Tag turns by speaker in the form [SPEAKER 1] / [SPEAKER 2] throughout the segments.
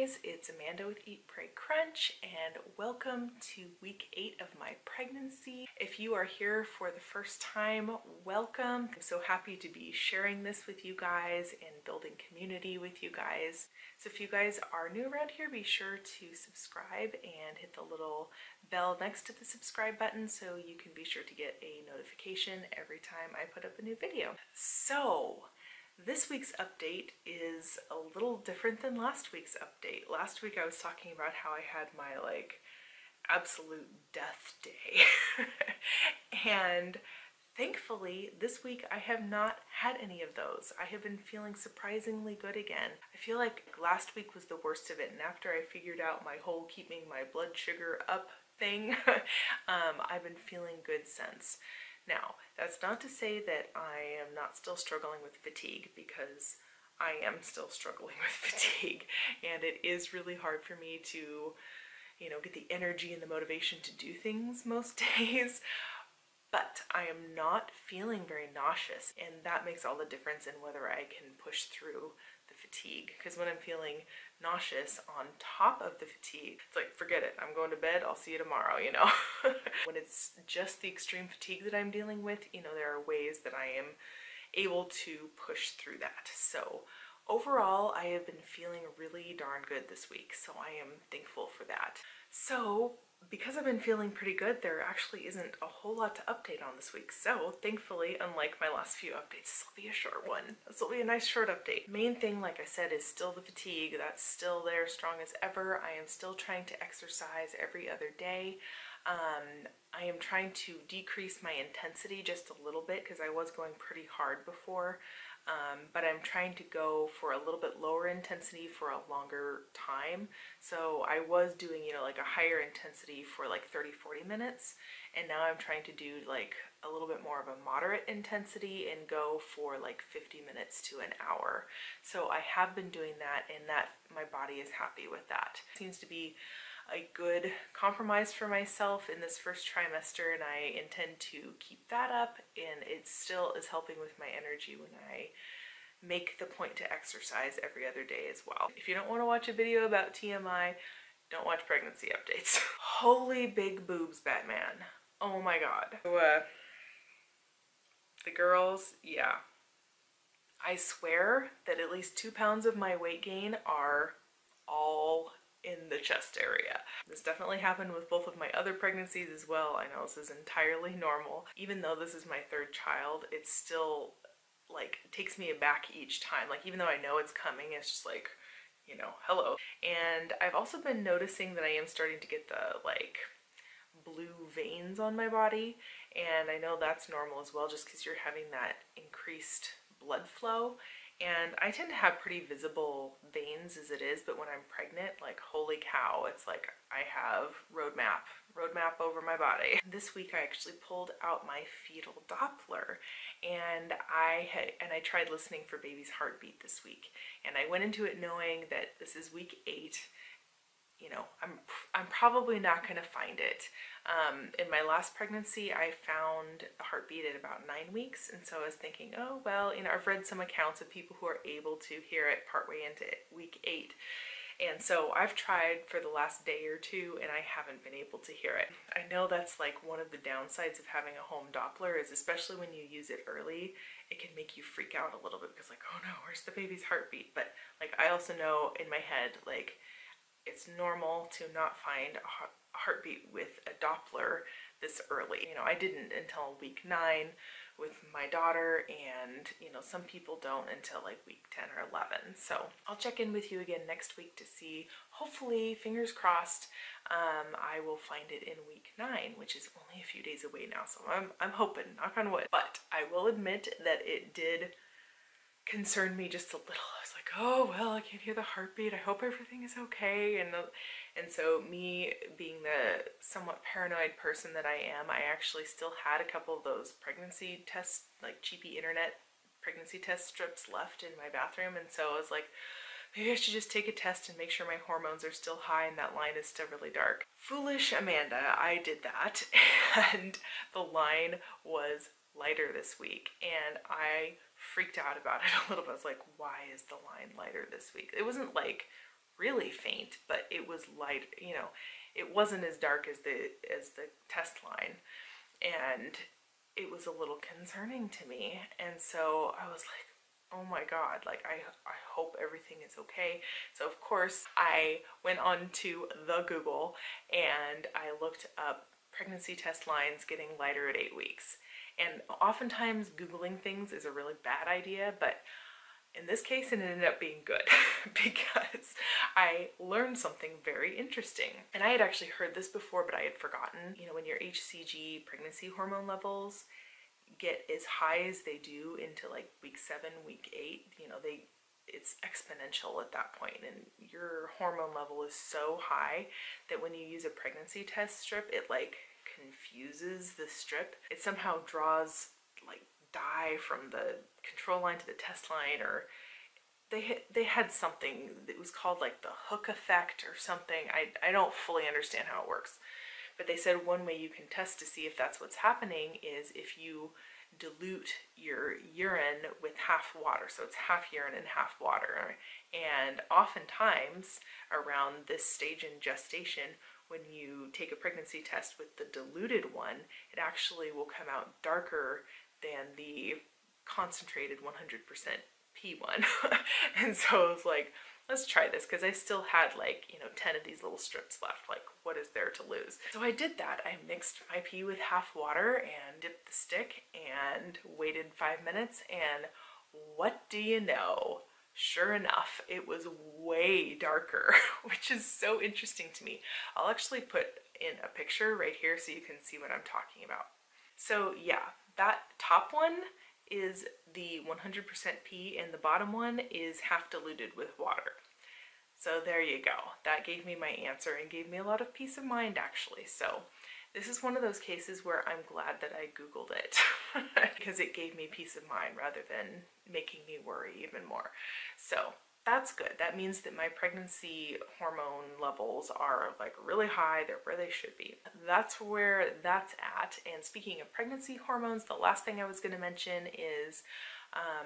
[SPEAKER 1] guys, it's Amanda with Eat, Pray, Crunch, and welcome to week 8 of my pregnancy. If you are here for the first time, welcome. I'm so happy to be sharing this with you guys and building community with you guys. So if you guys are new around here, be sure to subscribe and hit the little bell next to the subscribe button so you can be sure to get a notification every time I put up a new video. So this week's update is a little different than last week's update. Last week I was talking about how I had my absolute death day. And thankfully this week I have not had any of those. I have been feeling surprisingly good again. I feel like last week was the worst of it, and after I figured out my whole keeping my blood sugar up thing, I've been feeling good since. Now, that's not to say that I am not still struggling with fatigue, because I am still struggling with fatigue, and it is really hard for me to, get the energy and the motivation to do things most days. But I am not feeling very nauseous, and that makes all the difference in whether I can push through the fatigue. Because when I'm feeling nauseous on top of the fatigue, it's like, forget it, I'm going to bed, I'll see you tomorrow, When it's just the extreme fatigue that I'm dealing with, there are ways that I am able to push through that. So overall, I have been feeling really darn good this week, so I am thankful for that. So because I've been feeling pretty good, there actually isn't a whole lot to update on this week. So thankfully, unlike my last few updates, this will be a short one. This will be a nice short update. Main thing, like I said, is still the fatigue. That's still there, strong as ever. I am still trying to exercise every other day. I am trying to decrease my intensity just a little bit because I was going pretty hard before. But I'm trying to go for a little bit lower intensity for a longer time. So I was doing, a higher intensity for 30-40 minutes. And now I'm trying to do a little bit more of a moderate intensity and go for 50 minutes to an hour. So I have been doing that, and that my body is happy with that. It seems to be a good compromise for myself in this first trimester, and I intend to keep that up, and it still is helping with my energy when I make the point to exercise every other day as well. If you don't want to watch a video about TMI, don't watch pregnancy updates. Holy big boobs, Batman. Oh my god. So, the girls, yeah. I swear that at least 2 pounds of my weight gain are all in the chest area. This definitely happened with both of my other pregnancies as well. I know this is entirely normal. Even though this is my third child, it's still it takes me aback each time. Even though I know it's coming, it's just hello. And I've also been noticing that I am starting to get the blue veins on my body, and I know that's normal as well, just because you're having that increased blood flow. And I tend to have pretty visible veins as it is, but when I'm pregnant, holy cow, it's I have road map over my body. This week I actually pulled out my fetal Doppler, and I tried listening for baby's heartbeat this week. And I went into it knowing that this is week 8. I'm probably not going to find it. In my last pregnancy, I found the heartbeat at about 9 weeks, and so I was thinking, oh well, I've read some accounts of people who are able to hear it partway into week 8, and so I've tried for the last day or two, and I haven't been able to hear it. I know that's one of the downsides of having a home Doppler, is especially when you use it early, it can make you freak out a little bit because oh no, where's the baby's heartbeat? But I also know in my head it's normal to not find a heartbeat with a Doppler this early. I didn't until week 9 with my daughter, and some people don't until week 10 or 11. So I'll check in with you again next week to see, hopefully, fingers crossed, I will find it in week 9, which is only a few days away now. So I'm hoping, knock on wood. But I will admit that it did concerned me just a little. I was like, oh well, I can't hear the heartbeat, I hope everything is okay. And so me being the somewhat paranoid person that I am, I actually still had a couple of those pregnancy tests, cheapy internet pregnancy test strips left in my bathroom, and so I was like, maybe I should just take a test and make sure my hormones are still high and that line is still really dark. Foolish Amanda, I did that, and the line was lighter this week, and I freaked out about it a little bit. I was like, why is the line lighter this week? It wasn't really faint, but it was light, you know, it wasn't as dark as the test line, and it was a little concerning to me. And so I was like, oh my God, like I hope everything is okay. So of course I went on to the Google and I looked up pregnancy test lines getting lighter at 8 weeks. And oftentimes Googling things is a really bad idea, but in this case it ended up being good because I learned something very interesting. And I had actually heard this before, but I had forgotten. You know, when your HCG pregnancy hormone levels get as high as they do into like week 7, week 8, you know, it's exponential at that point, and your hormone level is so high that when you use a pregnancy test strip, it like confuses the strip. It somehow draws like dye from the control line to the test line, or they had something that was called like the hook effect or something. I don't fully understand how it works. But they said one way you can test to see if that's what's happening is if you dilute your urine with half water. So it's half urine and half water. And oftentimes around this stage in gestation, when you take a pregnancy test with the diluted one, it actually will come out darker than the concentrated 100% P1. And so I was like, let's try this, because I still had like, you know, 10 of these little strips left. Like, what is there to lose? So I did that. I mixed my pee with half water and dipped the stick and waited 5 minutes, and what do you know? Sure enough, it was way darker, which is so interesting to me. I'll actually put in a picture right here so you can see what I'm talking about. So yeah, that top one is the 100% pee, and the bottom one is half diluted with water. So there you go. That gave me my answer and gave me a lot of peace of mind, actually. So this is one of those cases where I'm glad that I Googled it because it gave me peace of mind rather than making me worry even more. So that's good. That means that my pregnancy hormone levels are like really high. They're where they should be. That's where that's at. And speaking of pregnancy hormones, the last thing I was going to mention is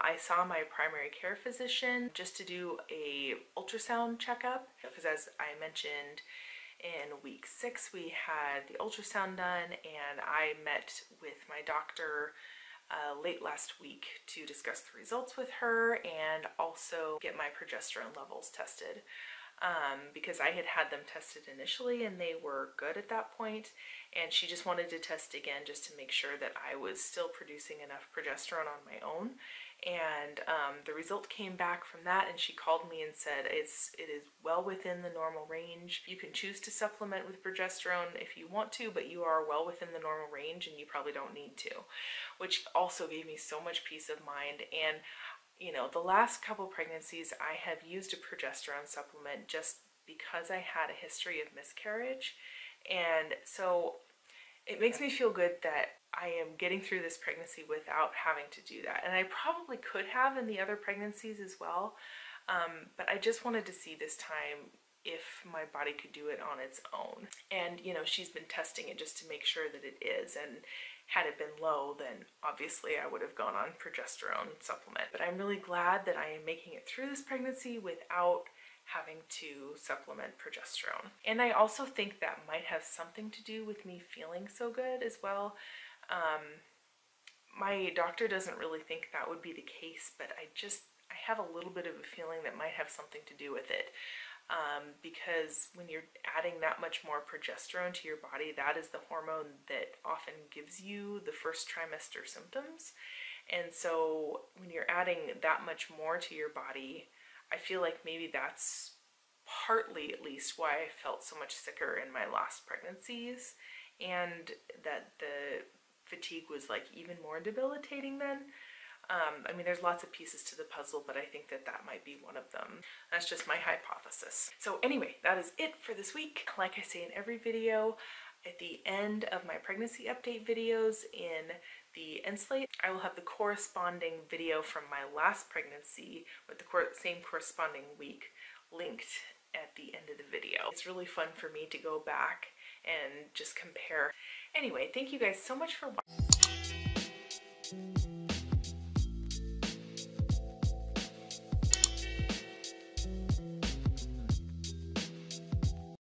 [SPEAKER 1] I saw my primary care physician just to do a ultrasound checkup, because as I mentioned, in week 6 we had the ultrasound done, and I met with my doctor late last week to discuss the results with her and also get my progesterone levels tested, because I had had them tested initially and they were good at that point, and she just wanted to test again just to make sure that I was still producing enough progesterone on my own. And the result came back from that, and she called me and said it is well within the normal range. You can choose to supplement with progesterone if you want to, but you are well within the normal range and you probably don't need to, which also gave me so much peace of mind. And you know, the last couple pregnancies I have used a progesterone supplement just because I had a history of miscarriage, and so it makes me feel good that I am getting through this pregnancy without having to do that. And I probably could have in the other pregnancies as well, but I just wanted to see this time if my body could do it on its own. And you know, she's been testing it just to make sure that it is, and had it been low, then obviously I would have gone on progesterone supplement. But I'm really glad that I am making it through this pregnancy without having to supplement progesterone. And I also think that might have something to do with me feeling so good as well. My doctor doesn't really think that would be the case, but I have a little bit of a feeling that might have something to do with it. Because when you're adding that much more progesterone to your body, that is the hormone that often gives you the first trimester symptoms. And so when you're adding that much more to your body, I feel like maybe that's partly, at least, why I felt so much sicker in my last pregnancies, and that the fatigue was like even more debilitating then. I mean, there's lots of pieces to the puzzle, but I think that that might be one of them. That's just my hypothesis. So anyway, that is it for this week. Like I say in every video, at the end of my pregnancy update videos in the end slate, I will have the corresponding video from my last pregnancy with the same corresponding week linked at the end of the video. It's really fun for me to go back and just compare. Anyway, thank you guys so much for watching.